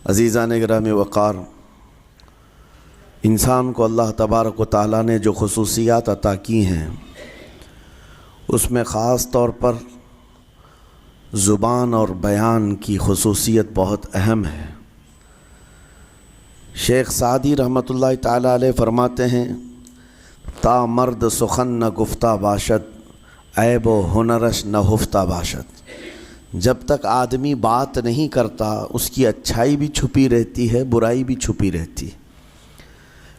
عزیزان گرامی وقار، انسان کو اللہ تبارک و تعالیٰ نے جو خصوصیات عطا کی ہیں اس میں خاص طور پر زبان اور بیان کی خصوصیت بہت اہم ہے۔ شیخ سعدی رحمۃ اللہ تعالیٰ علیہ فرماتے ہیں، تا مرد سخن نہ گفتہ باشد، عیب و ہنرش نہ ہفتہ باشد۔ جب تک آدمی بات نہیں کرتا اس کی اچھائی بھی چھپی رہتی ہے، برائی بھی چھپی رہتی ہے۔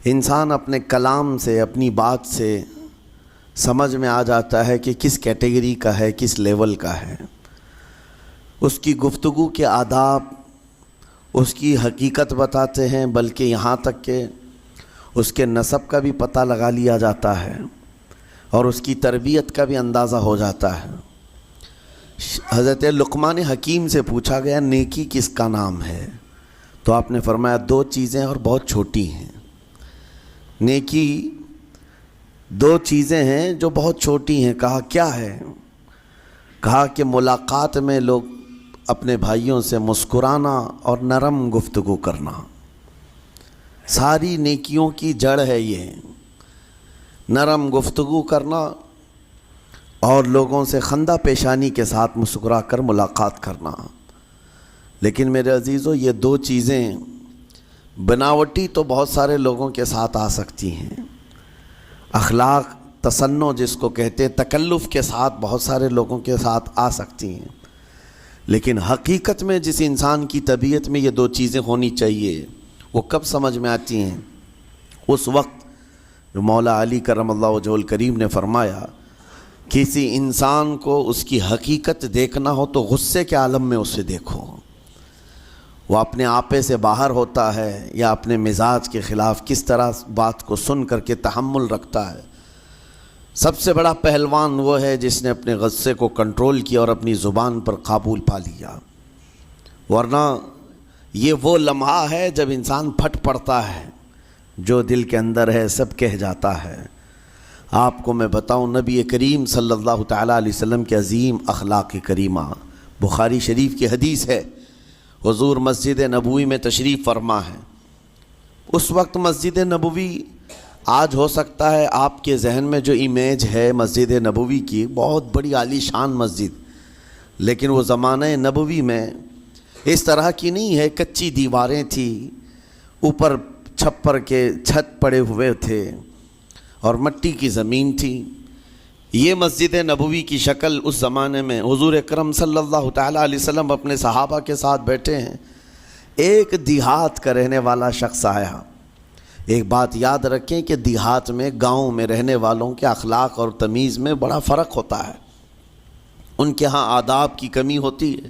انسان اپنے کلام سے، اپنی بات سے سمجھ میں آ جاتا ہے کہ کس کیٹیگری کا ہے، کس لیول کا ہے۔ اس کی گفتگو کے آداب اس کی حقیقت بتاتے ہیں، بلکہ یہاں تک کہ اس کے نسب کا بھی پتہ لگا لیا جاتا ہے اور اس کی تربیت کا بھی اندازہ ہو جاتا ہے۔ حضرت لقمان حکیم سے پوچھا گیا نیکی کس کا نام ہے، تو آپ نے فرمایا دو چیزیں اور بہت چھوٹی ہیں۔ نیکی دو چیزیں ہیں جو بہت چھوٹی ہیں۔ کہا کیا ہے؟ کہا کہ ملاقات میں لوگ اپنے بھائیوں سے مسکرانا اور نرم گفتگو کرنا۔ ساری نیکیوں کی جڑ ہے یہ، نرم گفتگو کرنا اور لوگوں سے خندہ پیشانی کے ساتھ مسکرا کر ملاقات کرنا۔ لیکن میرے عزیزو، یہ دو چیزیں بناوٹی تو بہت سارے لوگوں کے ساتھ آ سکتی ہیں، اخلاق تصنع جس کو کہتے ہیں، تکلف کے ساتھ بہت سارے لوگوں کے ساتھ آ سکتی ہیں، لیکن حقیقت میں جس انسان کی طبیعت میں یہ دو چیزیں ہونی چاہیے وہ کب سمجھ میں آتی ہیں؟ اس وقت جو مولا علی کرم اللہ وجہہ الکریم نے فرمایا کسی انسان کو اس کی حقیقت دیکھنا ہو تو غصے کے عالم میں اسے دیکھو۔ وہ اپنے آپے سے باہر ہوتا ہے یا اپنے مزاج کے خلاف کس طرح بات کو سن کر کے تحمل رکھتا ہے۔ سب سے بڑا پہلوان وہ ہے جس نے اپنے غصے کو کنٹرول کیا اور اپنی زبان پر قابو پا لیا، ورنہ یہ وہ لمحہ ہے جب انسان پھٹ پڑتا ہے، جو دل کے اندر ہے سب کہہ جاتا ہے۔ آپ کو میں بتاؤں، نبی کریم صلی اللہ تعالیٰ علیہ وسلم کے عظیم اخلاق کریمہ، بخاری شریف کی حدیث ہے، حضور مسجد نبوی میں تشریف فرما ہے۔ اس وقت مسجد نبوی، آج ہو سکتا ہے آپ کے ذہن میں جو امیج ہے مسجد نبوی کی، بہت بڑی عالی شان مسجد، لیکن وہ زمانہ نبوی میں اس طرح کی نہیں ہے۔ کچی دیواریں تھیں، اوپر چھپر کے چھت پڑے ہوئے تھے اور مٹی کی زمین تھی۔ یہ مسجد نبوی کی شکل اس زمانے میں حضور اکرم صلی اللہ تعالیٰ علیہ وسلم اپنے صحابہ کے ساتھ بیٹھے ہیں، ایک دیہات کا رہنے والا شخص آیا۔ ایک بات یاد رکھیں کہ دیہات میں، گاؤں میں رہنے والوں کے اخلاق اور تمیز میں بڑا فرق ہوتا ہے، ان کے ہاں آداب کی کمی ہوتی ہے۔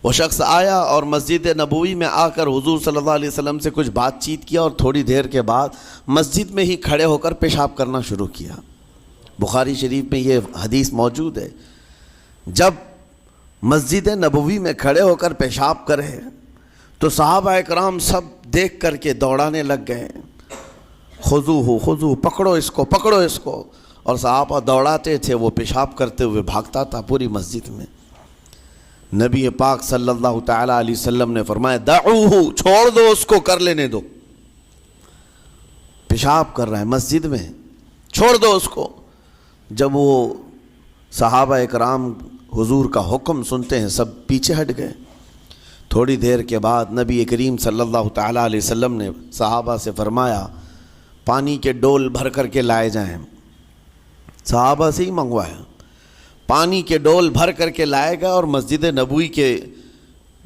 وہ شخص آیا اور مسجد نبوی میں آ کر حضور صلی اللہ علیہ وسلم سے کچھ بات چیت کیا اور تھوڑی دیر کے بعد مسجد میں ہی کھڑے ہو کر پیشاب کرنا شروع کیا۔ بخاری شریف میں یہ حدیث موجود ہے۔ جب مسجد نبوی میں کھڑے ہو کر پیشاب کرے تو صحابہ اکرام سب دیکھ کر کے دوڑانے لگ گئے، خذوہ خذوہ، پکڑو اس کو، پکڑو اس کو، اور صحابہ دوڑاتے تھے، وہ پیشاب کرتے ہوئے بھاگتا تھا پوری مسجد میں۔ نبی پاک صلی اللہ تعالیٰ علیہ وسلم نے فرمایا دعوہ، چھوڑ دو اس کو، کر لینے دو، پیشاب کر رہا ہے مسجد میں، چھوڑ دو اس کو۔ جب وہ صحابہ اکرام حضور کا حکم سنتے ہیں سب پیچھے ہٹ گئے۔ تھوڑی دیر کے بعد نبی کریم صلی اللہ تعالیٰ علیہ وسلم نے صحابہ سے فرمایا پانی کے ڈول بھر کر کے لائے جائیں۔ صحابہ سے ہی منگوایا، پانی کے ڈول بھر کر کے لائے گیا اور مسجد نبوی کے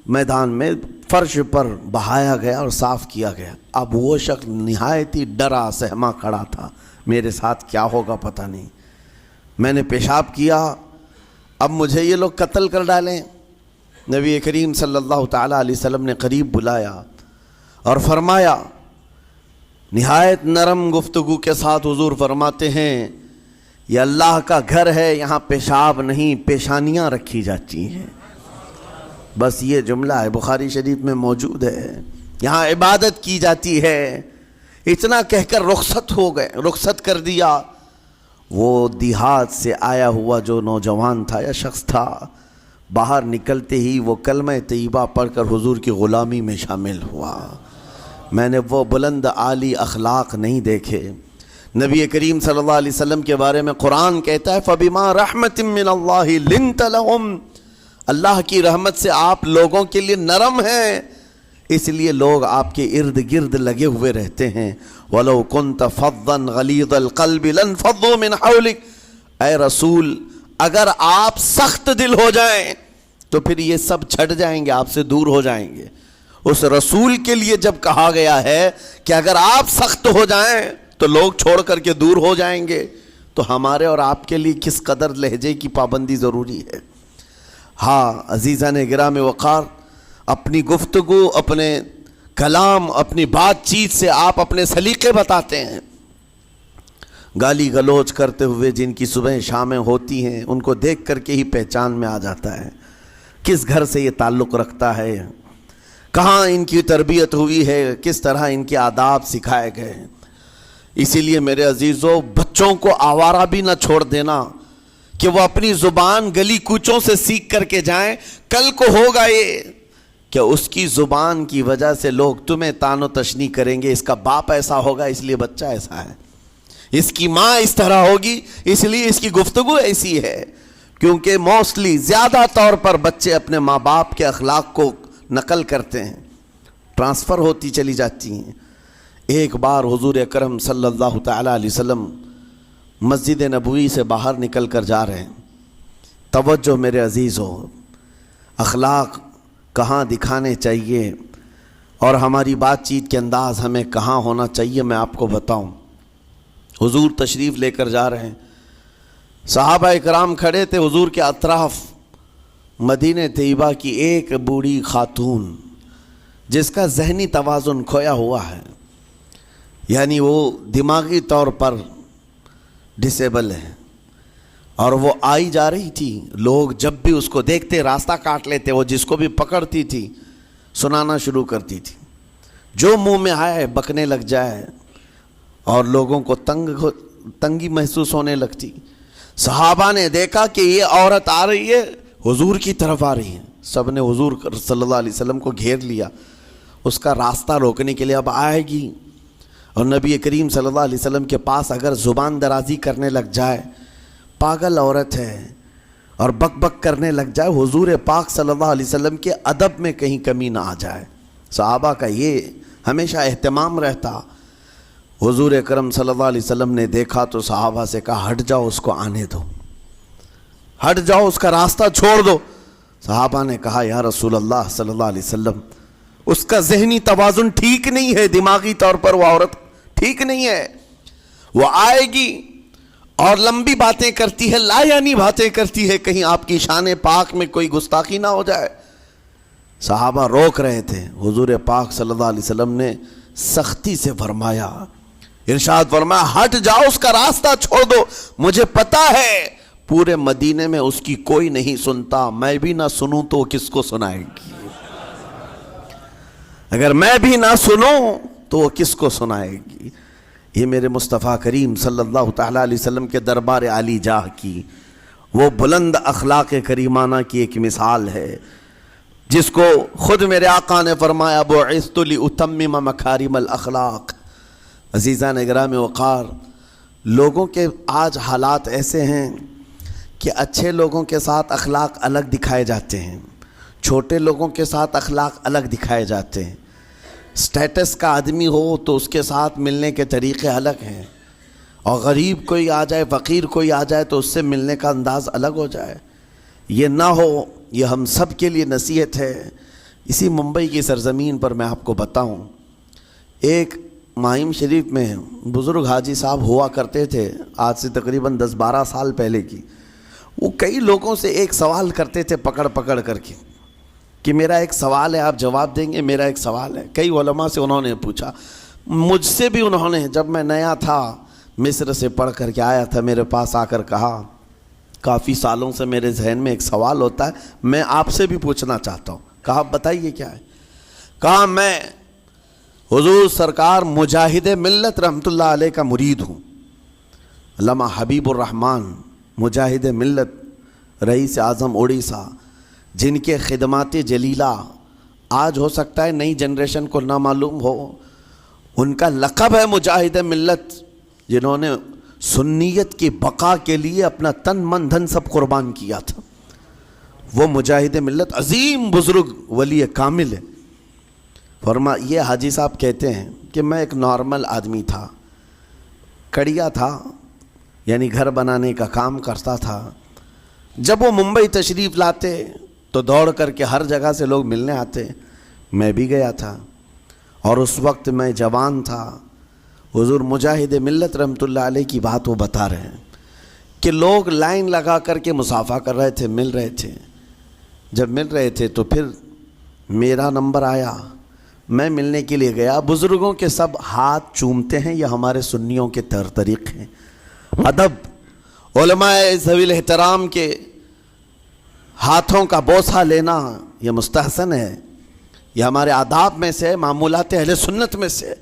میدان میں فرش پر بہایا گیا اور صاف کیا گیا۔ اب وہ شخص نہایت ہی ڈرا سہما کھڑا تھا، میرے ساتھ کیا ہوگا پتہ نہیں، میں نے پیشاب کیا، اب مجھے یہ لوگ قتل کر ڈالیں۔ نبی کریم صلی اللہ تعالیٰ علیہ وسلم نے قریب بلایا اور فرمایا، نہایت نرم گفتگو کے ساتھ حضور فرماتے ہیں یہ اللہ کا گھر ہے، یہاں پیشاب نہیں پیشانیاں رکھی جاتی ہیں۔ بس یہ جملہ ہے، بخاری شریف میں موجود ہے، یہاں عبادت کی جاتی ہے۔ اتنا کہہ کر رخصت ہو گئے، رخصت کر دیا۔ وہ دیہات سے آیا ہوا جو نوجوان تھا یا شخص تھا، باہر نکلتے ہی وہ کلمہ طیبہ پڑھ کر حضور کی غلامی میں شامل ہوا۔ میں نے وہ بلند عالی اخلاق نہیں دیکھے۔ نبی کریم صلی اللہ علیہ وسلم کے بارے میں قرآن کہتا ہے فَبِمَا رَحْمَةٍ مِّنَ اللَّهِ لِنْتَ لَهُمْ، اللہ کی رحمت سے آپ لوگوں کے لیے نرم ہیں، اس لیے لوگ آپ کے ارد گرد لگے ہوئے رہتے ہیں۔ وَلَوْ كُنْتَ فَظًّا غَلِيظَ الْقَلْبِ لَانْفَضُّوا مِنْ حَوْلِكَ، اے رسول اگر آپ سخت دل ہو جائیں تو پھر یہ سب چھٹ جائیں گے، آپ سے دور ہو جائیں گے۔ اس رسول کے لیے جب کہا گیا ہے کہ اگر آپ سخت ہو جائیں تو لوگ چھوڑ کر کے دور ہو جائیں گے، تو ہمارے اور آپ کے لیے کس قدر لہجے کی پابندی ضروری ہے۔ ہاں عزیزان گرام وقار، اپنی گفتگو، اپنے کلام، اپنی بات چیت سے آپ اپنے سلیقے بتاتے ہیں۔ گالی گلوچ کرتے ہوئے جن کی صبح شامیں ہوتی ہیں ان کو دیکھ کر کے ہی پہچان میں آ جاتا ہے کس گھر سے یہ تعلق رکھتا ہے، کہاں ان کی تربیت ہوئی ہے، کس طرح ان کے آداب سکھائے گئے۔ اسی لیے میرے عزیزو، بچوں کو آوارہ بھی نہ چھوڑ دینا کہ وہ اپنی زبان گلی کوچوں سے سیکھ کر کے جائیں۔ کل کو ہوگا یہ کہ اس کی زبان کی وجہ سے لوگ تمہیں طعن و تشنیع کریں گے، اس کا باپ ایسا ہوگا اس لیے بچہ ایسا ہے، اس کی ماں اس طرح ہوگی اس لیے اس کی گفتگو ایسی ہے۔ کیونکہ موسٹلی زیادہ طور پر بچے اپنے ماں باپ کے اخلاق کو نقل کرتے ہیں، ٹرانسفر ہوتی چلی جاتی ہیں۔ ایک بار حضور اکرم صلی اللہ تعالیٰ علیہ وسلم مسجد نبوی سے باہر نکل کر جا رہے ہیں۔ توجہ میرے عزیز ہو، اخلاق کہاں دکھانے چاہیے اور ہماری بات چیت کے انداز ہمیں کہاں ہونا چاہیے، میں آپ کو بتاؤں۔ حضور تشریف لے کر جا رہے ہیں، صحابہ اکرام کھڑے تھے حضور کے اطراف۔ مدینہ طیبہ کی ایک بوڑھی خاتون جس کا ذہنی توازن کھویا ہوا ہے، یعنی وہ دماغی طور پر ڈسیبل ہے، اور وہ آئی جا رہی تھی۔ لوگ جب بھی اس کو دیکھتے راستہ کاٹ لیتے، وہ جس کو بھی پکڑتی تھی سنانا شروع کرتی تھی، جو منہ میں آئے بکنے لگ جائے، اور لوگوں کو تنگی محسوس ہونے لگتی۔ صحابہ نے دیکھا کہ یہ عورت آ رہی ہے، حضور کی طرف آ رہی ہے، سب نے حضور صلی اللہ علیہ وسلم کو گھیر لیا اس کا راستہ روکنے کے لیے۔ اب آئے گی اور نبی کریم صلی اللہ علیہ وسلم کے پاس اگر زبان درازی کرنے لگ جائے، پاگل عورت ہے، اور بک بک کرنے لگ جائے، حضور پاک صلی اللہ علیہ وسلم کے ادب میں کہیں کمی نہ آ جائے۔ صحابہ کا یہ ہمیشہ اہتمام رہتا۔ حضور اکرم صلی اللہ علیہ وسلم نے دیکھا تو صحابہ سے کہا ہٹ جاؤ، اس کو آنے دو، ہٹ جاؤ، اس کا راستہ چھوڑ دو۔ صحابہ نے کہا یا رسول اللہ صلی اللہ علیہ وسلم، اس کا ذہنی توازن ٹھیک نہیں ہے، دماغی طور پر وہ عورت ٹھیک نہیں ہے، وہ آئے گی اور لمبی باتیں کرتی ہے، لا یعنی باتیں کرتی ہے، کہیں آپ کی شان پاک میں کوئی گستاخی نہ ہو جائے۔ صحابہ روک رہے تھے، حضور پاک صلی اللہ علیہ وسلم نے سختی سے فرمایا، ارشاد فرمایا ہٹ جاؤ، اس کا راستہ چھوڑ دو، مجھے پتا ہے پورے مدینے میں اس کی کوئی نہیں سنتا، میں بھی نہ سنوں تو وہ کس کو سنائے گی، اگر میں بھی نہ سنوں تو وہ کس کو سنائے گی۔ یہ میرے مصطفیٰ کریم صلی اللہ تعالیٰ علیہ وسلم کے دربار عالی جاہ کی وہ بلند اخلاق کریمانہ کی ایک مثال ہے، جس کو خود میرے آقا نے فرمایا بعثت لأتمم مکارم الاخلاق۔ عزیزان گرامی وقار، لوگوں کے آج حالات ایسے ہیں کہ اچھے لوگوں کے ساتھ اخلاق الگ دکھائے جاتے ہیں، چھوٹے لوگوں کے ساتھ اخلاق الگ دکھائے جاتے ہیں۔ سٹیٹس کا آدمی ہو تو اس کے ساتھ ملنے کے طریقے الگ ہیں، اور غریب کوئی آ جائے، فقیر کوئی آ جائے تو اس سے ملنے کا انداز الگ ہو جائے۔ یہ نہ ہو، یہ ہم سب کے لیے نصیحت ہے۔ اسی ممبئی کی سرزمین پر میں آپ کو بتاؤں، ایک ماہم شریف میں بزرگ حاجی صاحب ہوا کرتے تھے، آج سے تقریباً 10-12 سال پہلے کی۔ وہ کئی لوگوں سے ایک سوال کرتے تھے پکڑ پکڑ کر کے کہ میرا ایک سوال ہے، آپ جواب دیں گے، میرا ایک سوال ہے۔ کئی علماء سے انہوں نے پوچھا، مجھ سے بھی انہوں نے، جب میں نیا تھا مصر سے پڑھ کر کے آیا تھا، میرے پاس آ کر کہا کافی سالوں سے میرے ذہن میں ایک سوال ہوتا ہے، میں آپ سے بھی پوچھنا چاہتا ہوں۔ کہا بتائیے کیا ہے؟ کہا میں حضور سرکار مجاہد ملت رحمۃ اللہ علیہ کا مرید ہوں۔ علامہ حبیب الرحمن مجاہد ملت، رئیس اعظم اڑیسہ، جن کے خدمات جلیلہ آج ہو سکتا ہے نئی جنریشن کو نہ معلوم ہو، ان کا لقب ہے مجاہد ملت، جنہوں نے سنیت کی بقا کے لیے اپنا تن من دھن سب قربان کیا تھا۔ وہ مجاہد ملت عظیم بزرگ ولی کامل ہے۔ یہ حاجی صاحب کہتے ہیں کہ میں ایک نارمل آدمی تھا، کڑیا تھا، یعنی گھر بنانے کا کام کرتا تھا۔ جب وہ ممبئی تشریف لاتے تو دوڑ کر کے ہر جگہ سے لوگ ملنے آتے، میں بھی گیا تھا، اور اس وقت میں جوان تھا۔ حضور مجاہد ملت رحمۃ اللہ علیہ کی بات وہ بتا رہے ہیں کہ لوگ لائن لگا کر کے مصافحہ کر رہے تھے، مل رہے تھے۔ جب مل رہے تھے تو پھر میرا نمبر آیا، میں ملنے کے لیے گیا۔ بزرگوں کے سب ہاتھ چومتے ہیں، یہ ہمارے سنیوں کے طریق ہیں۔ ادب، علماء ذوی الاحترام کے ہاتھوں کا بوسہ لینا یہ مستحسن ہے، یہ ہمارے آداب میں سے، معمولات اہل سنت میں سے۔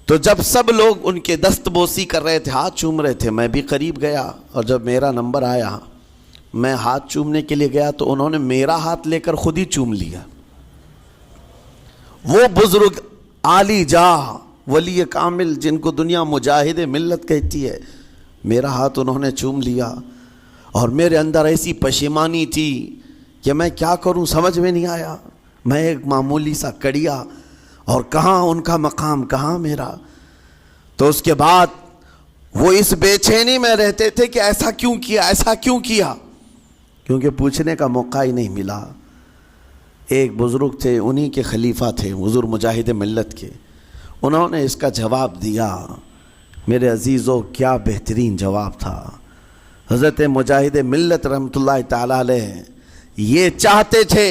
تو جب سب لوگ ان کے دست بوسی کر رہے تھے، ہاتھ چوم رہے تھے، میں بھی قریب گیا، اور جب میرا نمبر آیا میں ہاتھ چومنے کے لیے گیا تو انہوں نے میرا ہاتھ لے کر خود ہی چوم لیا۔ وہ بزرگ عالی جاہ ولی کامل جن کو دنیا مجاہد ملت کہتی ہے، میرا ہاتھ انہوں نے چوم لیا، اور میرے اندر ایسی پشیمانی تھی کہ میں کیا کروں سمجھ میں نہیں آیا۔ میں ایک معمولی سا کڑیا، اور کہاں ان کا مقام کہاں میرا۔ تو اس کے بعد وہ اس بے چینی میں رہتے تھے کہ ایسا کیوں کیا، ایسا کیوں کیا، کیونکہ پوچھنے کا موقع ہی نہیں ملا۔ ایک بزرگ تھے، انہی کے خلیفہ تھے حضور مجاہد ملت کے، انہوں نے اس کا جواب دیا۔ میرے عزیزوں کیا بہترین جواب تھا۔ حضرت مجاہد ملت رحمۃ اللہ تعالیٰ علیہ یہ چاہتے تھے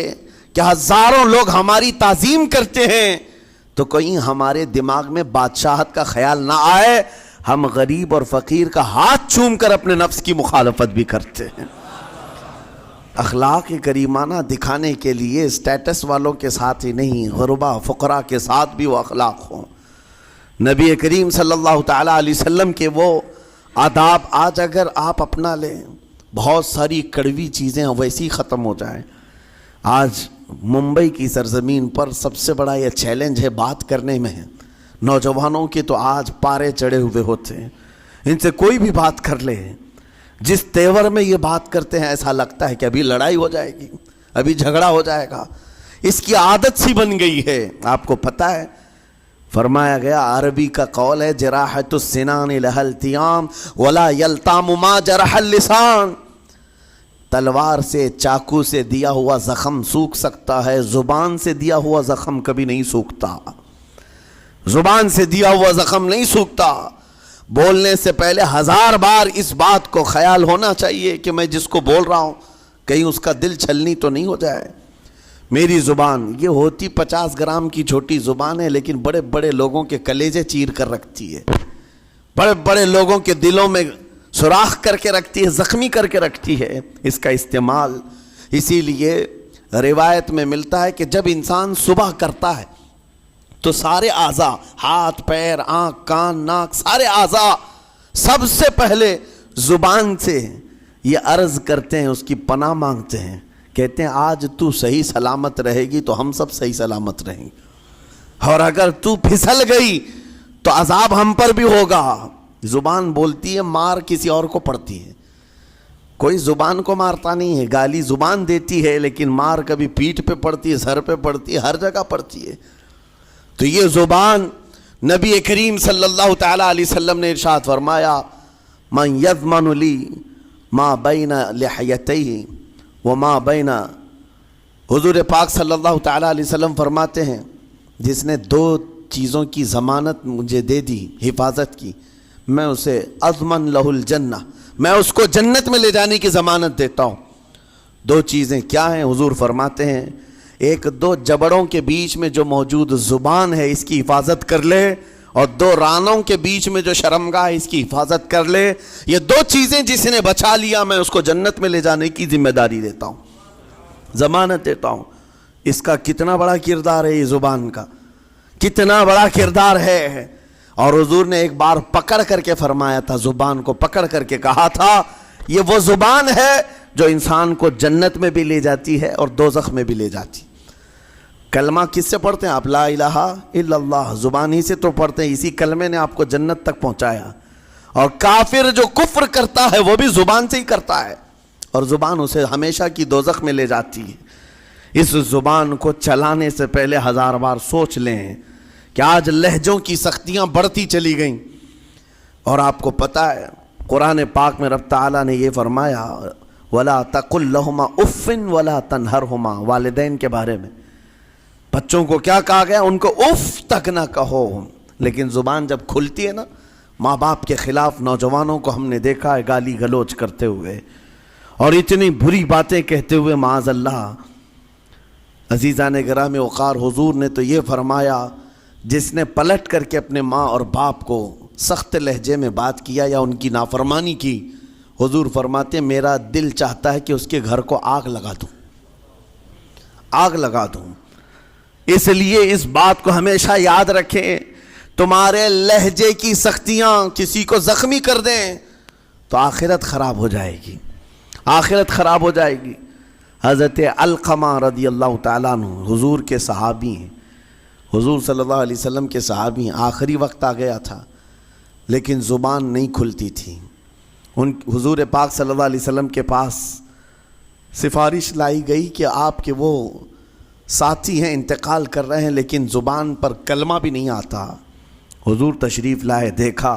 کہ ہزاروں لوگ ہماری تعظیم کرتے ہیں تو کہیں ہمارے دماغ میں بادشاہت کا خیال نہ آئے، ہم غریب اور فقیر کا ہاتھ چوم کر اپنے نفس کی مخالفت بھی کرتے ہیں۔ اخلاق کریمانہ دکھانے کے لیے اسٹیٹس والوں کے ساتھ ہی نہیں، غربا فقراء کے ساتھ بھی وہ اخلاق ہوں۔ نبی کریم صلی اللہ تعالیٰ علیہ وسلم کے وہ آداب آج اگر آپ اپنا لیں، بہت ساری کڑوی چیزیں ویسی ختم ہو جائیں۔ آج ممبئی کی سرزمین پر سب سے بڑا یہ چیلنج ہے بات کرنے میں ہے۔ نوجوانوں کے تو آج پارے چڑھے ہوئے ہوتے ہیں، ان سے کوئی بھی بات کر لے، جس تیور میں یہ بات کرتے ہیں ایسا لگتا ہے کہ ابھی لڑائی ہو جائے گی، ابھی جھگڑا ہو جائے گا۔ اس کی عادت سی بن گئی ہے۔ آپ کو پتہ ہے فرمایا گیا، عربی کا قول ہے، جراحت السنان لها التیام ولا یلتام ما جرح اللسان۔ تلوار سے، چاقو سے دیا ہوا زخم سوکھ سکتا ہے، زبان سے دیا ہوا زخم کبھی نہیں سوکھتا۔ زبان سے دیا ہوا زخم نہیں سوکھتا۔ بولنے سے پہلے 1000 بار اس بات کو خیال ہونا چاہیے کہ میں جس کو بول رہا ہوں کہیں اس کا دل چھلنی تو نہیں ہو جائے۔ میری زبان یہ ہوتی 50 گرام کی چھوٹی زبان ہے، لیکن بڑے بڑے لوگوں کے کلیجے چیر کر رکھتی ہے، بڑے بڑے لوگوں کے دلوں میں سوراخ کر کے رکھتی ہے، زخمی کر کے رکھتی ہے اس کا استعمال۔ اسی لیے روایت میں ملتا ہے کہ جب انسان صبح کرتا ہے تو سارے اعضاء، ہاتھ پیر آنکھ کان ناک، سارے اعضاء سب سے پہلے زبان سے یہ عرض کرتے ہیں، اس کی پناہ مانگتے ہیں، کہتے ہیں آج تو صحیح سلامت رہے گی تو ہم سب صحیح سلامت رہیں گے، اور اگر تو پھسل گئی تو عذاب ہم پر بھی ہوگا۔ زبان بولتی ہے، مار کسی اور کو پڑتی ہے، کوئی زبان کو مارتا نہیں ہے۔ گالی زبان دیتی ہے، لیکن مار کبھی پیٹھ پہ پڑتی ہے، سر پہ پڑتی ہے، ہر جگہ پڑتی ہے۔ تو یہ زبان نبی کریم صلی اللہ تعالیٰ علیہ وسلم نے ارشاد فرمایا، من یضمن لی ما بین لحیتیہ وما بین، حضور پاک صلی اللہ تعالیٰ علیہ وسلم فرماتے ہیں جس نے 2 چیزوں کی ضمانت مجھے دے دی، حفاظت کی، میں اسے اضمن لہ الجنہ، میں اس کو جنت میں لے جانے کی ضمانت دیتا ہوں۔ 2 چیزیں کیا ہیں؟ حضور فرماتے ہیں، ایک 2 جبڑوں کے بیچ میں جو موجود زبان ہے اس کی حفاظت کر لے، اور 2 رانوں کے بیچ میں جو شرمگاہ ہے اس کی حفاظت کر لے۔ یہ 2 چیزیں جس نے بچا لیا میں اس کو جنت میں لے جانے کی ذمہ داری دیتا ہوں، ضمانت دیتا ہوں۔ اس کا کتنا بڑا کردار ہے، یہ زبان کا کتنا بڑا کردار ہے۔ اور حضور نے ایک بار پکڑ کر کے فرمایا تھا، زبان کو پکڑ کر کے کہا تھا، یہ وہ زبان ہے جو انسان کو جنت میں بھی لے جاتی ہے اور دوزخ میں بھی لے جاتی. کلمہ کس سے پڑھتے ہیں آپ؟ لا الہ الا اللہ، زبان ہی سے تو پڑھتے ہیں، اسی کلمے نے آپ کو جنت تک پہنچایا. اور کافر جو کفر کرتا ہے وہ بھی زبان سے ہی کرتا ہے، اور زبان اسے ہمیشہ کی دوزخ میں لے جاتی ہے. اس زبان کو چلانے سے پہلے 1000 بار سوچ لیں کہ آج لہجوں کی سختیاں بڑھتی چلی گئیں. اور آپ کو پتہ ہے قرآن پاک میں رب تعالیٰ نے یہ فرمایا وَلَا تَقُلْ لَهُمَا اُفٍّ وَلَا تَنْهَرْهُمَا، والدین کے بارے میں بچوں کو کیا کہا گیا؟ ان کو اف تک نہ کہو. لیکن زبان جب کھلتی ہے نا، ماں باپ کے خلاف نوجوانوں کو ہم نے دیکھا ہے گالی گلوچ کرتے ہوئے اور اتنی بری باتیں کہتے ہوئے، معاذ اللہ. عزیزان گرامی وقار، حضور نے تو یہ فرمایا جس نے پلٹ کر کے اپنے ماں اور باپ کو سخت لہجے میں بات کیا یا ان کی نافرمانی کی، حضور فرماتے ہیں میرا دل چاہتا ہے کہ اس کے گھر کو آگ لگا دوں، آگ لگا دوں. اس لیے اس بات کو ہمیشہ یاد رکھیں، تمہارے لہجے کی سختیاں کسی کو زخمی کر دیں تو آخرت خراب ہو جائے گی، آخرت خراب ہو جائے گی. حضرت علقمہ رضی اللہ تعالیٰ عنہ حضور کے صحابی ہیں، حضور صلی اللہ علیہ وسلم کے صحابی ہیں. آخری وقت آ گیا تھا لیکن زبان نہیں کھلتی تھی. حضور پاک صلی اللہ علیہ وسلم کے پاس سفارش لائی گئی کہ آپ کے وہ ساتھی ہیں انتقال کر رہے ہیں لیکن زبان پر کلمہ بھی نہیں آتا. حضور تشریف لائے، دیکھا،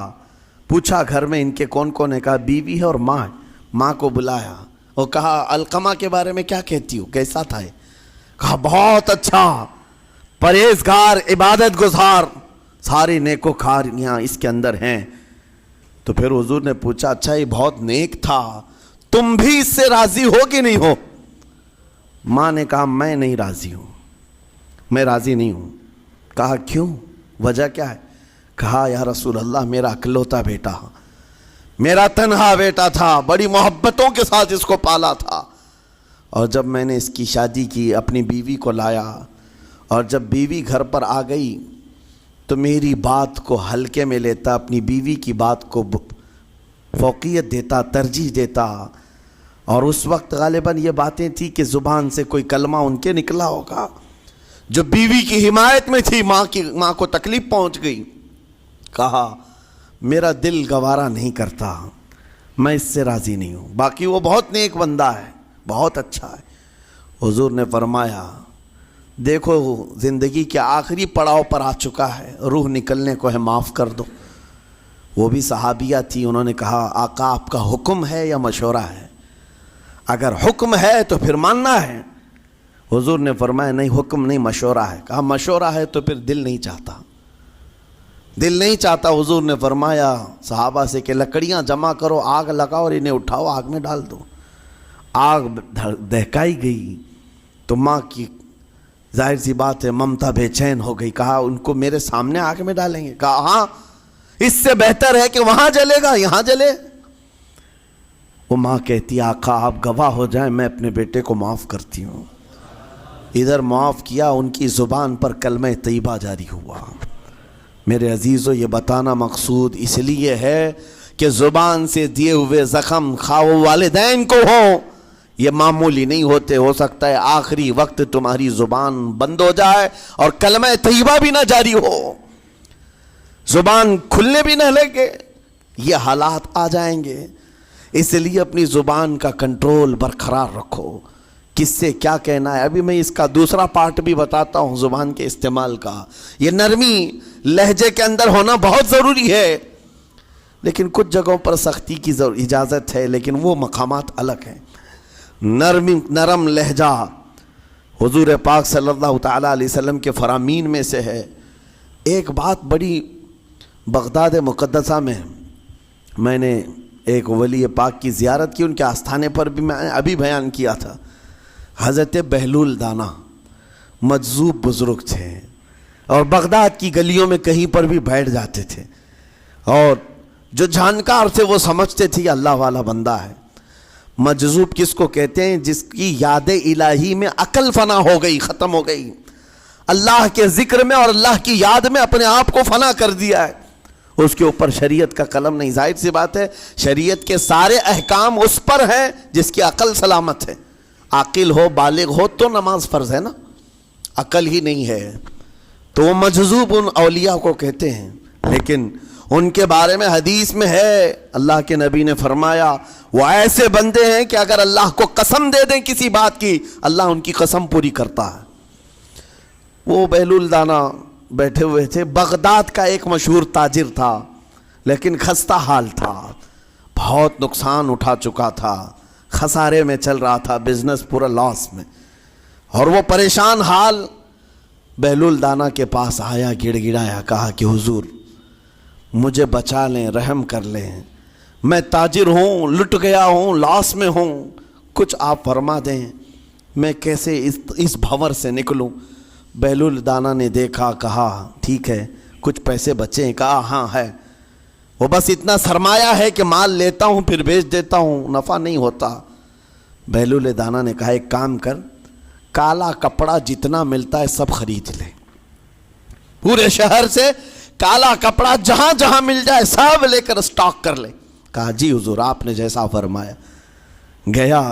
پوچھا گھر میں ان کے کون کون ہے؟ کہا بیوی ہے اور ماں ہے. ماں کو بلایا اور کہا علقمہ کے بارے میں کیا کہتی ہو، کیسا تھا یہ؟ کہا بہت اچھا، پرہیزگار، عبادت گزار، سارے نیکوکاریاں اس کے اندر ہیں. تو پھر حضور نے پوچھا اچھا یہ بہت نیک تھا، تم بھی اس سے راضی ہو کہ نہیں ہو؟ ماں نے کہا میں نہیں راضی ہوں، میں راضی نہیں ہوں. کہا کیوں، وجہ کیا ہے؟ کہا یا رسول اللہ میرا اکلوتا بیٹا، میرا تنہا بیٹا تھا، بڑی محبتوں کے ساتھ اس کو پالا تھا، اور جب میں نے اس کی شادی کی اپنی بیوی کو لایا، اور جب بیوی گھر پر آ گئی تو میری بات کو ہلکے میں لیتا، اپنی بیوی کی بات کو فوقیت دیتا، ترجیح دیتا. اور اس وقت غالباً یہ باتیں تھی کہ زبان سے کوئی کلمہ ان کے نکلا ہوگا جو بیوی کی حمایت میں تھی، ماں کو تکلیف پہنچ گئی. کہا میرا دل گوارا نہیں کرتا، میں اس سے راضی نہیں ہوں، باقی وہ بہت نیک بندہ ہے، بہت اچھا ہے. حضور نے فرمایا دیکھو زندگی کے آخری پڑاؤ پر آ چکا ہے، روح نکلنے کو ہے، معاف کر دو. وہ بھی صحابیہ تھی، انہوں نے کہا آقا آپ کا حکم ہے یا مشورہ ہے؟ اگر حکم ہے تو پھر ماننا ہے. حضور نے فرمایا نہیں، حکم نہیں، مشورہ ہے. کہا مشورہ ہے تو پھر دل نہیں چاہتا، دل نہیں چاہتا. حضور نے فرمایا صحابہ سے کہ لکڑیاں جمع کرو، آگ لگاؤ اور انہیں اٹھاؤ، آگ میں ڈال دو. آگ دہکائی گئی تو ماں کی ظاہر سی بات ہے ممتا بے چین ہو گئی. کہا ان کو میرے سامنے آگ میں ڈالیں گے؟ کہا ہاں، اس سے بہتر ہے کہ وہاں جلے گا، یہاں جلے. وہ ماں کہتی آقا آپ گواہ ہو جائیں، میں اپنے بیٹے کو معاف کرتی ہوں. ادھر معاف کیا، ان کی زبان پر کلمہ طیبہ جاری ہوا. میرے عزیزو یہ بتانا مقصود اس لیے ہے کہ زبان سے دیے ہوئے زخم خواہ والدین کو ہو، یہ معمولی نہیں ہوتے. ہو سکتا ہے آخری وقت تمہاری زبان بند ہو جائے اور کلمہ طیبہ بھی نہ جاری ہو، زبان کھلنے بھی نہ لگے، یہ حالات آ جائیں گے. اس لیے اپنی زبان کا کنٹرول برقرار رکھو. کس سے کیا کہنا ہے، ابھی میں اس کا دوسرا پارٹ بھی بتاتا ہوں زبان کے استعمال کا. یہ نرمی لہجے کے اندر ہونا بہت ضروری ہے، لیکن کچھ جگہوں پر سختی کی اجازت ہے، لیکن وہ مقامات الگ ہیں. نرم لہجہ حضور پاک صلی اللہ تعالیٰ علیہ وسلم کے فرامین میں سے ہے. ایک بات بڑی بغداد مقدسہ میں نے ایک ولی پاک کی زیارت کی، ان کے آستانے پر بھی میں ابھی بیان کیا تھا. حضرت بہلول دانا مجذوب بزرگ تھے اور بغداد کی گلیوں میں کہیں پر بھی بیٹھ جاتے تھے، اور جو جانکار تھے وہ سمجھتے تھے یہ اللہ والا بندہ ہے. مجذوب کس کو کہتے ہیں؟ جس کی یاد الہی میں عقل فنا ہو گئی، ختم ہو گئی، اللہ کے ذکر میں اور اللہ کی یاد میں اپنے آپ کو فنا کر دیا ہے. اس کے اوپر شریعت کا قلم نہیں. ظاہر سی بات ہے شریعت کے سارے احکام اس پر ہیں جس کی عقل سلامت ہے. عاقل ہو بالغ ہو تو نماز فرض ہے نا, عقل ہی نہیں ہے تو وہ مجذوب ان اولیاء کو کہتے ہیں. لیکن ان کے بارے میں حدیث میں ہے, اللہ کے نبی نے فرمایا وہ ایسے بندے ہیں کہ اگر اللہ کو قسم دے دیں کسی بات کی, اللہ ان کی قسم پوری کرتا ہے. وہ بہلول دانا بیٹھے ہوئے تھے. بغداد کا ایک مشہور تاجر تھا لیکن خستہ حال تھا, بہت نقصان اٹھا چکا تھا, خسارے میں چل رہا تھا, بزنس پورا لاس میں, اور وہ پریشان حال بہلول دانا کے پاس آیا, گڑ گڑایا, کہا کہ حضور مجھے بچا لیں, رحم کر لیں, میں تاجر ہوں, لٹ گیا ہوں, لاس میں ہوں, کچھ آپ فرما دیں, میں کیسے اس بھنور سے نکلوں. بہلول دانا نے دیکھا, کہا ٹھیک ہے کچھ پیسے بچے ہیں؟ کہا ہاں ہے, وہ بس اتنا سرمایہ ہے کہ مال لیتا ہوں پھر بیچ دیتا ہوں, نفع نہیں ہوتا. بہلول دانا نے کہا ایک کام کر, کالا کپڑا جتنا ملتا ہے سب خرید لے, پورے شہر سے کالا کپڑا جہاں جہاں مل جائے سب لے کر اسٹاک کر لے. کہا جی حضور آپ نے جیسا فرمایا. گیا,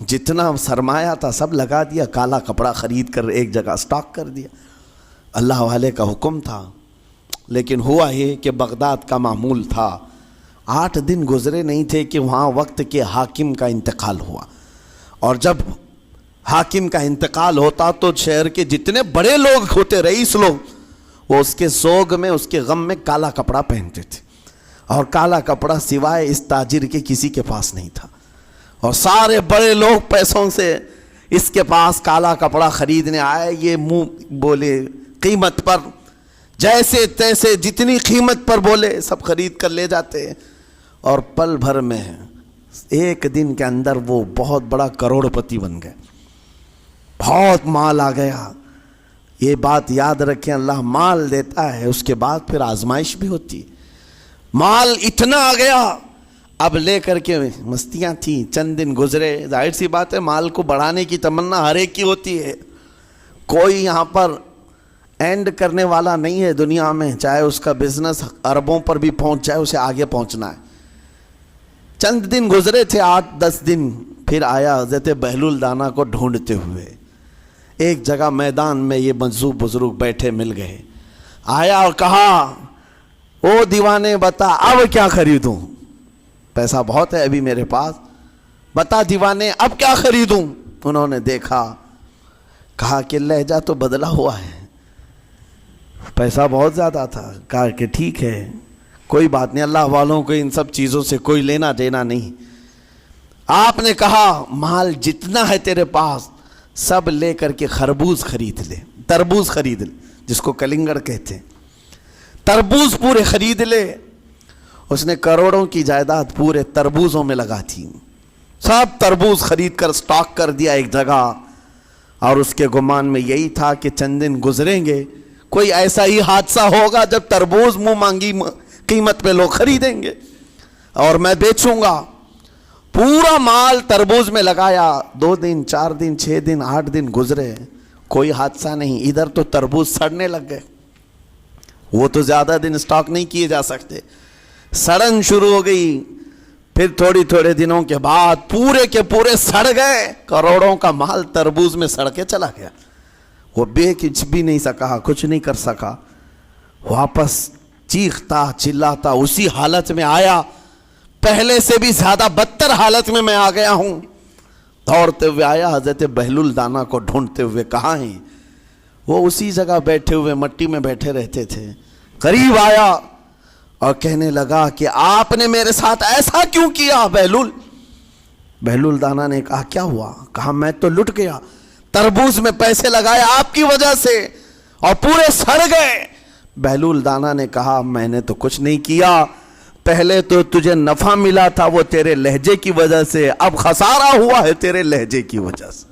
جتنا سرمایہ تھا سب لگا دیا, کالا کپڑا خرید کر ایک جگہ اسٹاک کر دیا. اللہ والے کا حکم تھا. لیکن ہوا یہ کہ بغداد کا معمول تھا, 8 دن گزرے نہیں تھے کہ وہاں وقت کے حاکم کا انتقال ہوا, اور جب حاکم کا انتقال ہوتا تو شہر کے جتنے بڑے لوگ ہوتے, رئیس لوگ, وہ اس کے سوگ میں اس کے غم میں کالا کپڑا پہنتے تھے, اور کالا کپڑا سوائے اس تاجر کے کسی کے پاس نہیں تھا. اور سارے بڑے لوگ پیسوں سے اس کے پاس کالا کپڑا خریدنے آئے. یہ منہ بولے قیمت پر, جیسے تیسے جتنی قیمت پر بولے سب خرید کر لے جاتے, اور پل بھر میں ایک دن کے اندر وہ بہت بڑا کروڑ پتی بن گئے, بہت مال آ گیا. یہ بات یاد رکھیں, اللہ مال دیتا ہے, اس کے بعد پھر آزمائش بھی ہوتی ہے. مال اتنا آ گیا, اب لے کر کے مستیاں تھیں, چند دن گزرے. ظاہر سی بات ہے مال کو بڑھانے کی تمنا ہر ایک کی ہوتی ہے, کوئی یہاں پر اینڈ کرنے والا نہیں ہے دنیا میں, چاہے اس کا بزنس اربوں پر بھی پہنچ جائے, اسے آگے پہنچنا ہے. چند دن گزرے تھے, 8-10 دن, پھر آیا حضرت بہلول دانا کو ڈھونڈتے ہوئے. ایک جگہ میدان میں یہ مجذوب بزرگ بیٹھے مل گئے. آیا اور کہا او دیوانے بتا اب کیا خریدوں, پیسہ بہت ہے ابھی میرے پاس, بتا دیوانے اب کیا خریدوں. انہوں نے دیکھا, کہا کہ لہجہ تو بدلا ہوا ہے, پیسہ بہت زیادہ تھا. کہا کہ ٹھیک ہے کوئی بات نہیں, اللہ والوں کو ان سب چیزوں سے کوئی لینا دینا نہیں. آپ نے کہا مال جتنا ہے تیرے پاس سب لے کر کے خربوز خرید لے, تربوز خرید لے, جس کو کلنگڑ کہتے ہیں, تربوز پورے خرید لے. اس نے کروڑوں کی جائیداد پورے تربوزوں میں لگا تھی, سب تربوز خرید کر سٹاک کر دیا ایک جگہ. اور اس کے گمان میں یہی تھا کہ چند دن گزریں گے, کوئی ایسا ہی حادثہ ہوگا جب تربوز منہ مانگی قیمت پہ لوگ خریدیں گے اور میں بیچوں گا. پورا مال تربوز میں لگایا, 2 دن 4 دن 6 دن 8 دن گزرے, کوئی حادثہ نہیں. ادھر تو تربوز سڑنے لگ گئے, وہ تو زیادہ دن سٹاک نہیں کیے جا سکتے, سڑن شروع ہو گئی. پھر تھوڑے دنوں کے بعد پورے کے پورے سڑ گئے, کروڑوں کا مال تربوز میں سڑ کے چلا گیا. وہ کچھ بھی نہیں سکا, کچھ نہیں کر سکا, واپس چیختا چلاتا اسی حالت میں آیا, پہلے سے بھی زیادہ بدتر حالت میں میں آ گیا ہوں. دوڑتے ہوئے آیا, حضرت بہلول دانا کو ڈھونڈتے ہوئے. کہاں ہیں وہ؟ اسی جگہ بیٹھے ہوئے مٹی میں بیٹھے رہتے تھے. قریب آیا اور کہنے لگا کہ آپ نے میرے ساتھ ایسا کیوں کیا بہلول؟ بہلول دانا نے کہا کیا ہوا؟ کہا میں تو لٹ گیا, تربوز میں پیسے لگائے آپ کی وجہ سے اور پورے سڑ گئے. بہلول دانا نے کہا میں نے تو کچھ نہیں کیا, پہلے تو تجھے نفع ملا تھا وہ تیرے لہجے کی وجہ سے, اب خسارہ ہوا ہے تیرے لہجے کی وجہ سے.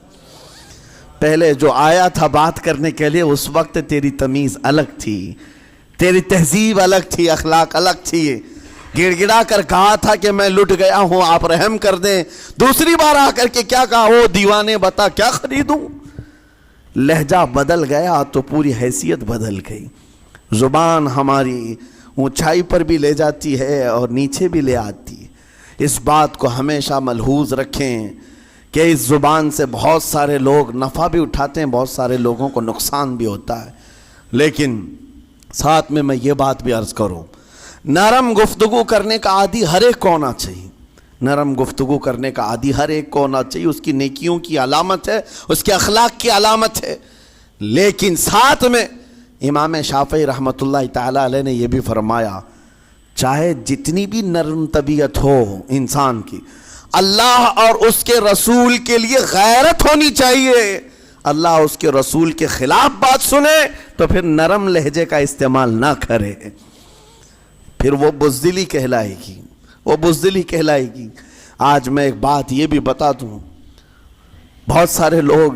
پہلے جو آیا تھا بات کرنے کے لیے اس وقت تیری تمیز الگ تھی, تیری تہذیب الگ تھی, اخلاق الگ تھی. گڑ گڑا کر کہا تھا کہ میں لٹ گیا ہوں, آپ رحم کر دیں. دوسری بار آ کر کے کیا کہا؟ او دیوانے بتا کیا خریدوں. لہجہ بدل گیا تو پوری حیثیت بدل گئی. زبان ہماری اونچائی پر بھی لے جاتی ہے اور نیچے بھی لے آتی ہے۔ اس بات کو ہمیشہ ملحوظ رکھیں کہ اس زبان سے بہت سارے لوگ نفع بھی اٹھاتے ہیں، بہت سارے لوگوں کو نقصان بھی ہوتا ہے۔ لیکن ساتھ میں یہ بات بھی عرض کروں، نرم گفتگو کرنے کا عادی ہر ایک کو ہونا چاہیے، نرم گفتگو کرنے کا عادی ہر ایک کو ہونا چاہیے، اس کی نیکیوں کی علامت ہے، اس کے اخلاق کی علامت ہے۔ لیکن ساتھ میں امام شافعی رحمۃ اللہ تعالی علیہ نے یہ بھی فرمایا، چاہے جتنی بھی نرم طبیعت ہو انسان کی، اللہ اور اس کے رسول کے لیے غیرت ہونی چاہیے۔ اللہ اس کے رسول کے خلاف بات سنے تو پھر نرم لہجے کا استعمال نہ کرے، پھر وہ بزدلی کہلائے گی، وہ بزدلی کہلائے گی۔ آج میں ایک بات یہ بھی بتا دوں، بہت سارے لوگ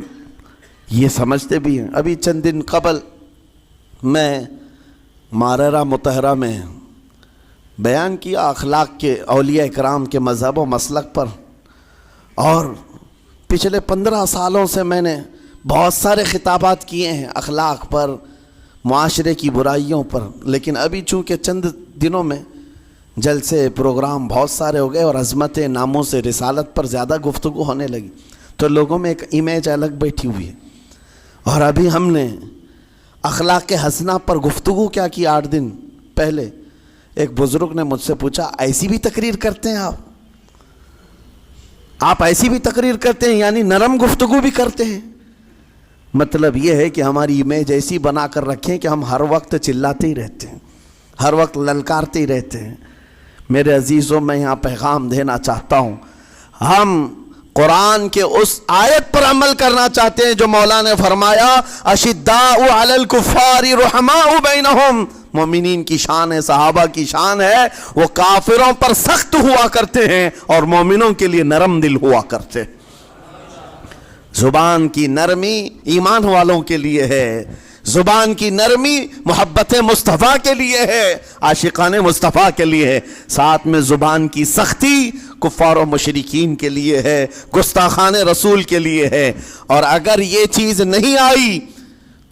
یہ سمجھتے بھی ہیں۔ ابھی چند دن قبل میں ماررہ مطہرہ میں بیان کیا اخلاق کے، اولیاء کرام کے مذہب و مسلک پر، اور پچھلے 15 سالوں سے میں نے بہت سارے خطابات کیے ہیں اخلاق پر، معاشرے کی برائیوں پر۔ لیکن ابھی چونکہ چند دنوں میں جلسے پروگرام بہت سارے ہو گئے اور عظمت ناموس رسالت پر زیادہ گفتگو ہونے لگی، تو لوگوں میں ایک امیج الگ بیٹھی ہوئی ہے۔ اور ابھی ہم نے اخلاق حسنہ پر گفتگو کیا کی 8 دن پہلے، ایک بزرگ نے مجھ سے پوچھا، ایسی بھی تقریر کرتے ہیں آپ ایسی بھی تقریر کرتے ہیں، یعنی نرم گفتگو بھی کرتے ہیں؟ مطلب یہ ہے کہ ہماری امیج ایسی بنا کر رکھیں کہ ہم ہر وقت چلاتے ہی رہتے ہیں، ہر وقت للکارتے ہی رہتے ہیں۔ میرے عزیزوں، میں یہاں پیغام دینا چاہتا ہوں، ہم قرآن کے اس آیت پر عمل کرنا چاہتے ہیں جو مولا نے فرمایا، اشداء علی الکفار رحماء بینہم۔ مومنین کی شان ہے، صحابہ کی شان ہے، وہ کافروں پر سخت ہوا کرتے ہیں اور مومنوں کے لیے نرم دل ہوا کرتے ہیں۔ زبان کی نرمی ایمان والوں کے لیے ہے، زبان کی نرمی محبت مصطفیٰ کے لیے ہے، عاشقان مصطفیٰ کے لیے ہے۔ ساتھ میں زبان کی سختی کفار و مشرکین کے لیے ہے، گستاخان رسول کے لیے ہے۔ اور اگر یہ چیز نہیں آئی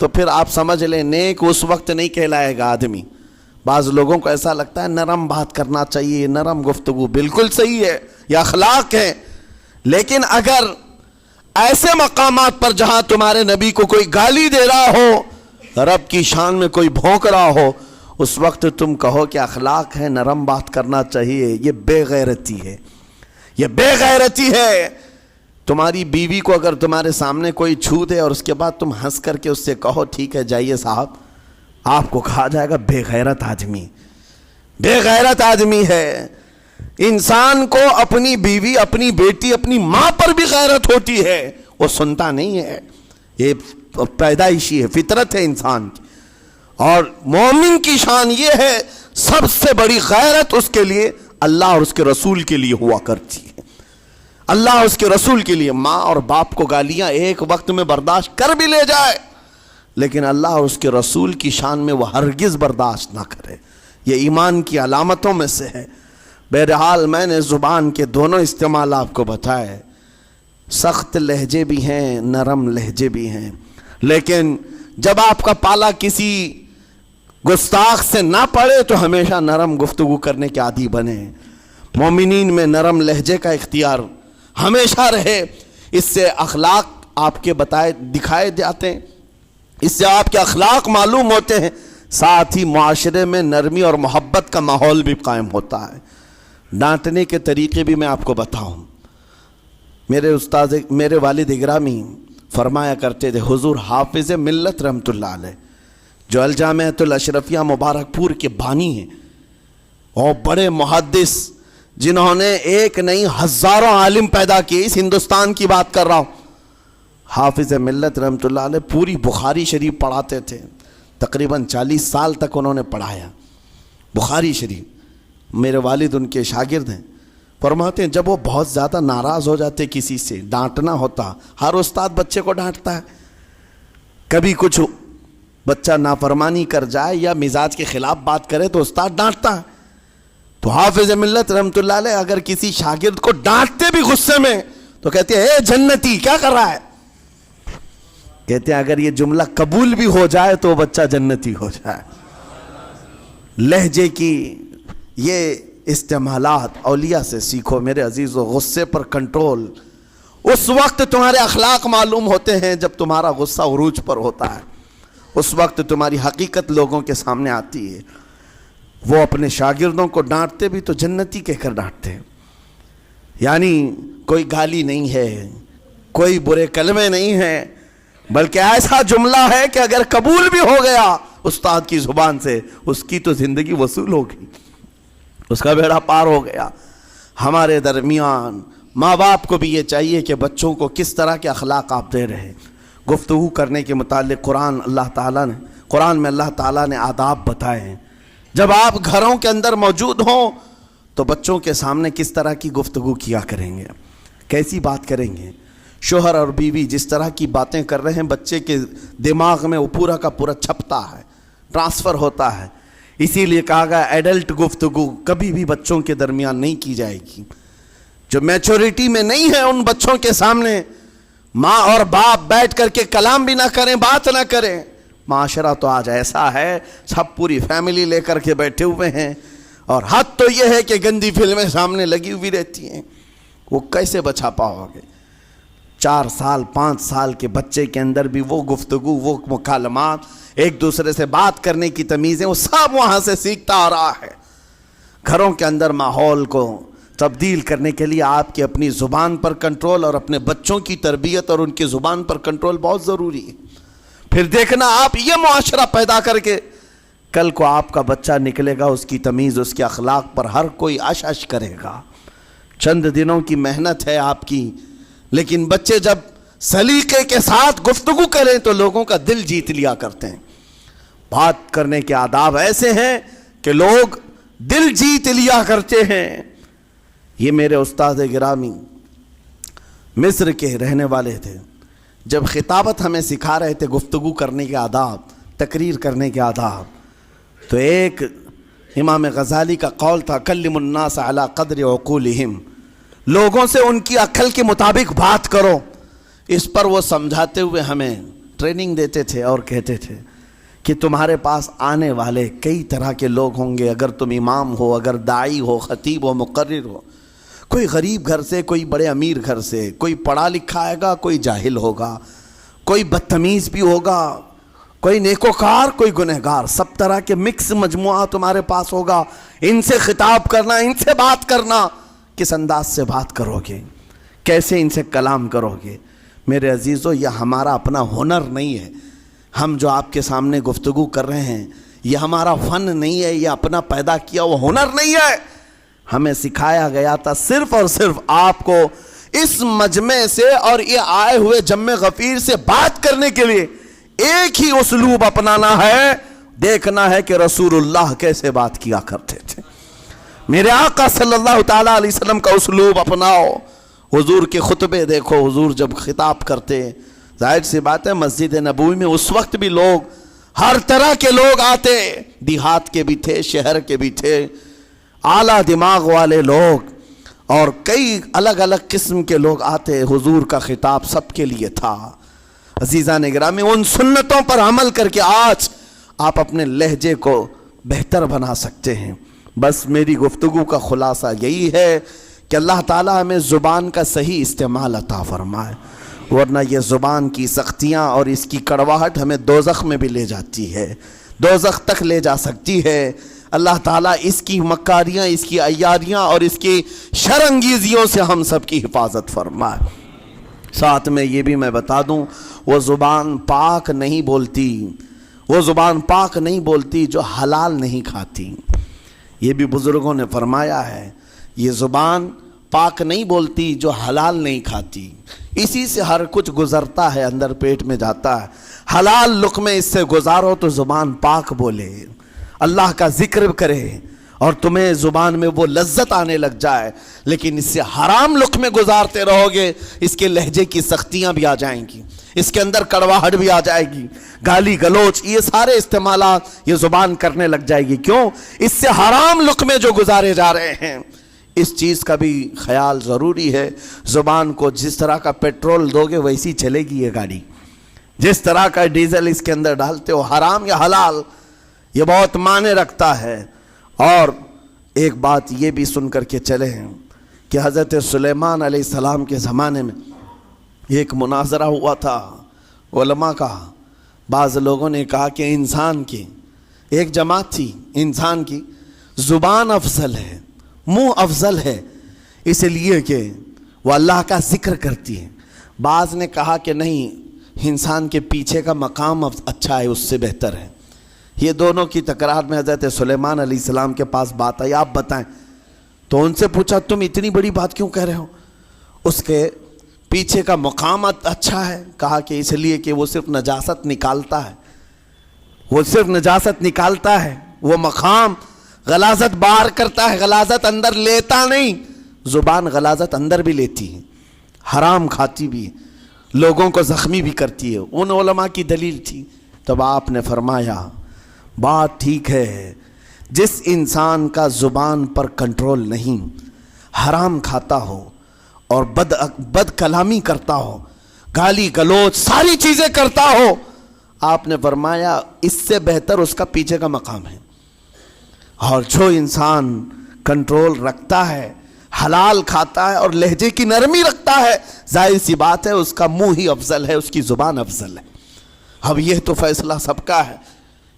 تو پھر آپ سمجھ لیں نیک اس وقت نہیں کہلائے گا آدمی۔ بعض لوگوں کو ایسا لگتا ہے نرم بات کرنا چاہیے، نرم گفتگو، بالکل صحیح ہے، یہ اخلاق ہے۔ لیکن اگر ایسے مقامات پر جہاں تمہارے نبی کو کوئی گالی دے رہا ہو، رب کی شان میں کوئی بھونک رہا ہو، اس وقت تم کہو کہ اخلاق ہے، نرم بات کرنا چاہیے، یہ بے غیرتی ہے، یہ بے غیرتی ہے۔ تمہاری بیوی کو اگر تمہارے سامنے کوئی چھو دے اور اس کے بعد تم ہنس کر کے اس سے کہو ٹھیک ہے جائیے صاحب، آپ کو کہا جائے گا بے غیرت آدمی، بے غیرت آدمی ہے۔ انسان کو اپنی بیوی، اپنی بیٹی، اپنی ماں پر بھی غیرت ہوتی ہے، وہ سنتا نہیں ہے، یہ پیدائشی ہے، فطرت ہے انسان کی۔ اور مومن کی شان یہ ہے، سب سے بڑی غیرت اس کے لیے اللہ اور اس کے رسول کے لیے ہوا کرتی ہے، اللہ اور اس کے رسول کے لیے۔ ماں اور باپ کو گالیاں ایک وقت میں برداشت کر بھی لے جائے، لیکن اللہ اور اس کے رسول کی شان میں وہ ہرگز برداشت نہ کرے، یہ ایمان کی علامتوں میں سے ہے۔ بہرحال میں نے زبان کے دونوں استعمال آپ کو بتائے، سخت لہجے بھی ہیں، نرم لہجے بھی ہیں، لیکن جب آپ کا پالا کسی گستاخ سے نہ پڑے تو ہمیشہ نرم گفتگو کرنے کے عادی بنے۔ مومنین میں نرم لہجے کا اختیار ہمیشہ رہے، اس سے اخلاق آپ کے بتائے دکھائے جاتے ہیں، اس سے آپ کے اخلاق معلوم ہوتے ہیں، ساتھ ہی معاشرے میں نرمی اور محبت کا ماحول بھی قائم ہوتا ہے۔ ڈانٹنے کے طریقے بھی میں آپ کو بتاؤں، میرے والد گرامی فرمایا کرتے تھے، حضور حافظ ملت رحمت اللہ علیہ جو الجامعۃ الاشرفیہ مبارک پور کے بانی ہیں اور بڑے محدث جنہوں نے ایک نہیں ہزاروں عالم پیدا کیے، اس ہندوستان کی بات کر رہا ہوں، حافظ ملت رحمت اللہ علیہ پوری بخاری شریف پڑھاتے تھے، تقریباً 40 سال تک انہوں نے پڑھایا بخاری شریف۔ میرے والد ان کے شاگرد ہیں، فرماتے ہیں جب وہ بہت زیادہ ناراض ہو جاتے کسی سے، ڈانٹنا ہوتا، ہر استاد بچے کو ڈانٹتا ہے، کبھی کچھ بچہ نافرمانی کر جائے یا مزاج کے خلاف بات کرے تو استاد ڈانٹتا ہے، تو حافظ ملت رحمت اللہ علیہ اگر کسی شاگرد کو ڈانٹتے بھی غصے میں تو کہتے ہیں اے جنتی کیا کر رہا ہے، کہتے ہیں اگر یہ جملہ قبول بھی ہو جائے تو وہ بچہ جنتی ہو جائے۔ لہجے کی یہ استعمالات اولیاء سے سیکھو میرے عزیزو. غصے پر کنٹرول اس وقت تمہارے اخلاق معلوم ہوتے ہیں جب تمہارا غصہ عروج پر ہوتا ہے. اس وقت تمہاری حقیقت لوگوں کے سامنے آتی ہے. وہ اپنے شاگردوں کو ڈانٹتے بھی تو جنتی کہہ کر ڈانٹتے ہیں. یعنی کوئی گالی نہیں ہے, کوئی برے کلمے نہیں ہیں, بلکہ ایسا جملہ ہے کہ اگر قبول بھی ہو گیا استاد کی زبان سے, اس کی تو زندگی وصول ہو گئی, اس کا بیڑا پار ہو گیا. ہمارے درمیان ماں باپ کو بھی یہ چاہیے کہ بچوں کو کس طرح کے اخلاق آپ دے رہے ہیں. گفتگو کرنے کے متعلق قرآن میں اللہ تعالیٰ نے آداب بتائے ہیں. جب آپ گھروں کے اندر موجود ہوں تو بچوں کے سامنے کس طرح کی گفتگو کیا کریں گے, کیسی بات کریں گے. شوہر اور بیوی جس طرح کی باتیں کر رہے ہیں بچے کے دماغ میں وہ پورا کا پورا چھپتا ہے, ٹرانسفر ہوتا ہے. اسی لیے کہا گیا ایڈلٹ گفتگو کبھی بھی بچوں کے درمیان نہیں کی جائے گی. جو میچورٹی میں نہیں ہے ان بچوں کے سامنے ماں اور باپ بیٹھ کر کے کلام بھی نہ کریں, بات نہ کریں. معاشرہ تو آج ایسا ہے, سب پوری فیملی لے کر کے بیٹھے ہوئے ہیں, اور حد تو یہ ہے کہ گندی فلمیں سامنے لگی ہوئی رہتی ہیں. وہ کیسے بچا پاؤ گے؟ 4 سال 5 سال کے بچے کے اندر بھی وہ گفتگو, وہ مکالمات, ایک دوسرے سے بات کرنے کی تمیزیں, وہ سب وہاں سے سیکھتا آ رہا ہے. گھروں کے اندر ماحول کو تبدیل کرنے کے لیے آپ کی اپنی زبان پر کنٹرول اور اپنے بچوں کی تربیت اور ان کی زبان پر کنٹرول بہت ضروری ہے. پھر دیکھنا آپ یہ معاشرہ پیدا کر کے کل کو آپ کا بچہ نکلے گا, اس کی تمیز, اس کے اخلاق پر ہر کوئی اش اش کرے گا. چند دنوں کی محنت ہے آپ کی, لیکن بچے جب سلیقے کے ساتھ گفتگو کریں تو لوگوں کا دل جیت لیا کرتے ہیں. بات کرنے کے آداب ایسے ہیں کہ لوگ دل جیت لیا کرتے ہیں. یہ میرے استاد گرامی مصر کے رہنے والے تھے. جب خطابت ہمیں سکھا رہے تھے گفتگو کرنے کے آداب, تقریر کرنے کے آداب, تو ایک امام غزالی کا قول تھا کلم الناس علی قدر عقولہم, لوگوں سے ان کی عقل کے مطابق بات کرو. اس پر وہ سمجھاتے ہوئے ہمیں ٹریننگ دیتے تھے اور کہتے تھے کہ تمہارے پاس آنے والے کئی طرح کے لوگ ہوں گے. اگر تم امام ہو, اگر داعی ہو, خطیب ہو, مقرر ہو, کوئی غریب گھر سے, کوئی بڑے امیر گھر سے, کوئی پڑھا لکھا آئے گا, کوئی جاہل ہوگا, کوئی بدتمیز بھی ہوگا, کوئی نیکوکار, کوئی گنہگار, سب طرح کے مکس مجموعہ تمہارے پاس ہوگا. ان سے خطاب کرنا, ان سے بات کرنا, کس انداز سے بات کرو گے, کیسے ان سے کلام کرو گے. میرے عزیزو یہ ہمارا اپنا ہنر نہیں ہے. ہم جو آپ کے سامنے گفتگو کر رہے ہیں یہ ہمارا فن نہیں ہے, یہ اپنا پیدا کیا وہ ہنر نہیں ہے. ہمیں سکھایا گیا تھا صرف اور صرف آپ کو اس مجمع سے اور یہ آئے ہوئے جمع غفیر سے بات کرنے کے لیے ایک ہی اسلوب اپنانا ہے. دیکھنا ہے کہ رسول اللہ کیسے بات کیا کرتے تھے. میرے آقا صلی اللہ تعالیٰ علیہ وسلم کا اسلوب اپناؤ. حضور کے خطبے دیکھو, حضور جب خطاب کرتے, ظاہر سی بات ہے مسجد نبوی میں اس وقت بھی لوگ, ہر طرح کے لوگ آتے, دیہات کے بھی تھے, شہر کے بھی تھے, اعلیٰ دماغ والے لوگ, اور کئی الگ الگ قسم کے لوگ آتے. حضور کا خطاب سب کے لیے تھا. عزیزان گرامی, ان سنتوں پر عمل کر کے آج آپ اپنے لہجے کو بہتر بنا سکتے ہیں. بس میری گفتگو کا خلاصہ یہی ہے کہ اللہ تعالیٰ ہمیں زبان کا صحیح استعمال عطا فرمائے, ورنہ یہ زبان کی سختیاں اور اس کی کڑواہٹ ہمیں دوزخ میں بھی لے جاتی ہے, دوزخ تک لے جا سکتی ہے. اللہ تعالیٰ اس کی مکاریاں, اس کی عیاریاں اور اس کی شرانگیزیوں سے ہم سب کی حفاظت فرمائے. ساتھ میں یہ بھی میں بتا دوں, وہ زبان پاک نہیں بولتی, وہ زبان پاک نہیں بولتی جو حلال نہیں کھاتی. یہ بھی بزرگوں نے فرمایا ہے, یہ زبان پاک نہیں بولتی جو حلال نہیں کھاتی. اسی سے ہر کچھ گزرتا ہے, اندر پیٹ میں جاتا ہے. حلال لقمے اس سے گزارو تو زبان پاک بولے, اللہ کا ذکر کرے اور تمہیں زبان میں وہ لذت آنے لگ جائے. لیکن اس سے حرام لقمے گزارتے رہو گے, اس کے لہجے کی سختیاں بھی آ جائیں گی, اس کے اندر کڑواہٹ بھی آ جائے گی, گالی گلوچ, یہ سارے استعمالات یہ زبان کرنے لگ جائے گی. کیوں؟ اس سے حرام لقمے جو گزارے جا رہے ہیں. اس چیز کا بھی خیال ضروری ہے. زبان کو جس طرح کا پیٹرول دو گے ویسی چلے گی یہ گاڑی. جس طرح کا ڈیزل اس کے اندر ڈالتے ہو, حرام یا حلال, یہ بہت معنی رکھتا ہے۔ اور ایک بات یہ بھی سن کر کے چلے ہیں کہ حضرت سلیمان علیہ السلام کے زمانے میں ایک مناظرہ ہوا تھا علماء کا۔ بعض لوگوں نے کہا کہ انسان کی ایک جماعت تھی، انسان کی زبان افضل ہے، منہ افضل ہے، اس لیے کہ وہ اللہ کا ذکر کرتی ہے۔ بعض نے کہا کہ نہیں، انسان کے پیچھے کا مقام اچھا ہے، اس سے بہتر ہے۔ یہ دونوں کی تکرار میں حضرت سلیمان علیہ السلام کے پاس بات آئی، آپ بتائیں۔ تو ان سے پوچھا تم اتنی بڑی بات کیوں کہہ رہے ہو؟ اس کے پیچھے کا مقام اچھا ہے۔ کہا کہ اس لیے کہ وہ صرف نجاست نکالتا ہے، وہ صرف نجاست نکالتا ہے، وہ مقام غلاظت باہر کرتا ہے، غلاظت اندر لیتا نہیں۔ زبان غلاظت اندر بھی لیتی ہے، حرام کھاتی بھی ہے، لوگوں کو زخمی بھی کرتی ہے۔ ان علماء کی دلیل تھی۔ تب آپ نے فرمایا بات ٹھیک ہے، جس انسان کا زبان پر کنٹرول نہیں، حرام کھاتا ہو اور بد کلامی کرتا ہو، گالی گلوچ ساری چیزیں کرتا ہو، آپ نے فرمایا اس سے بہتر اس کا پیچھے کا مقام ہے۔ اور جو انسان کنٹرول رکھتا ہے، حلال کھاتا ہے اور لہجے کی نرمی رکھتا ہے، ظاہر سی بات ہے اس کا منہ ہی افضل ہے، اس کی زبان افضل ہے۔ اب یہ تو فیصلہ سب کا ہے،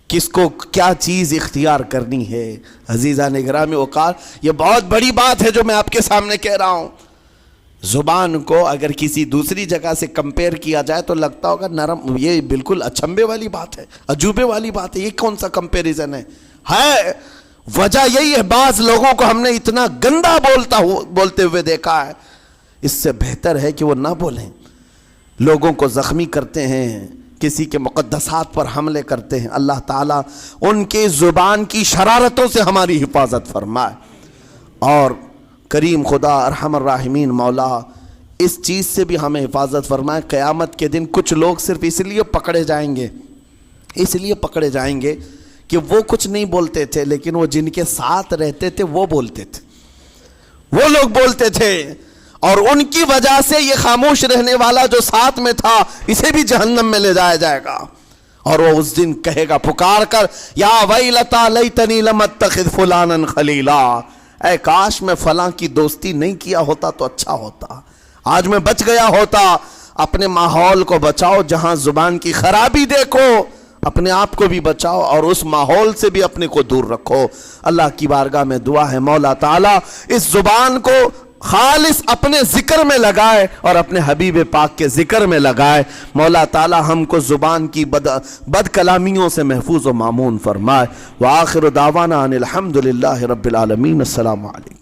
کس کو کیا چیز اختیار کرنی ہے۔ عزیزان گرامی وقار، یہ بہت بڑی بات ہے جو میں آپ کے سامنے کہہ رہا ہوں۔ زبان کو اگر کسی دوسری جگہ سے کمپیئر کیا جائے تو لگتا ہوگا نرم، یہ بالکل اچنبے والی بات ہے، عجوبے والی بات ہے، یہ کون سا کمپیریزن ہے؟ وجہ یہی ہے، بعض لوگوں کو ہم نے اتنا گندا بولتے ہوئے دیکھا ہے، اس سے بہتر ہے کہ وہ نہ بولیں۔ لوگوں کو زخمی کرتے ہیں، کسی کے مقدسات پر حملے کرتے ہیں۔ اللہ تعالیٰ ان کے زبان کی شرارتوں سے ہماری حفاظت فرمائے۔ اور کریم خدا ارحم الراحمین مولا اس چیز سے بھی ہمیں حفاظت فرمائے، قیامت کے دن کچھ لوگ صرف اس لیے پکڑے جائیں گے کہ وہ کچھ نہیں بولتے تھے، لیکن وہ جن کے ساتھ رہتے تھے وہ بولتے تھے، وہ لوگ بولتے تھے، اور ان کی وجہ سے یہ خاموش رہنے والا جو ساتھ میں تھا اسے بھی جہنم میں لے جایا جائے گا۔ اور وہ اس دن کہے گا پکار کر، یا ویلتا لیتنی لم اتخذ فلانا خلیلا، اے کاش میں فلاں کی دوستی نہیں کیا ہوتا تو اچھا ہوتا، آج میں بچ گیا ہوتا۔ اپنے ماحول کو بچاؤ، جہاں زبان کی خرابی دیکھو اپنے آپ کو بھی بچاؤ اور اس ماحول سے بھی اپنے کو دور رکھو۔ اللہ کی بارگاہ میں دعا ہے مولا تعالیٰ اس زبان کو خالص اپنے ذکر میں لگائے اور اپنے حبیب پاک کے ذکر میں لگائے۔ مولا تعالیٰ ہم کو زبان کی بد کلامیوں سے محفوظ و مامون فرمائے۔ وآخر دعوانا ان الحمد للہ رب العالمین۔ السلام علیکم۔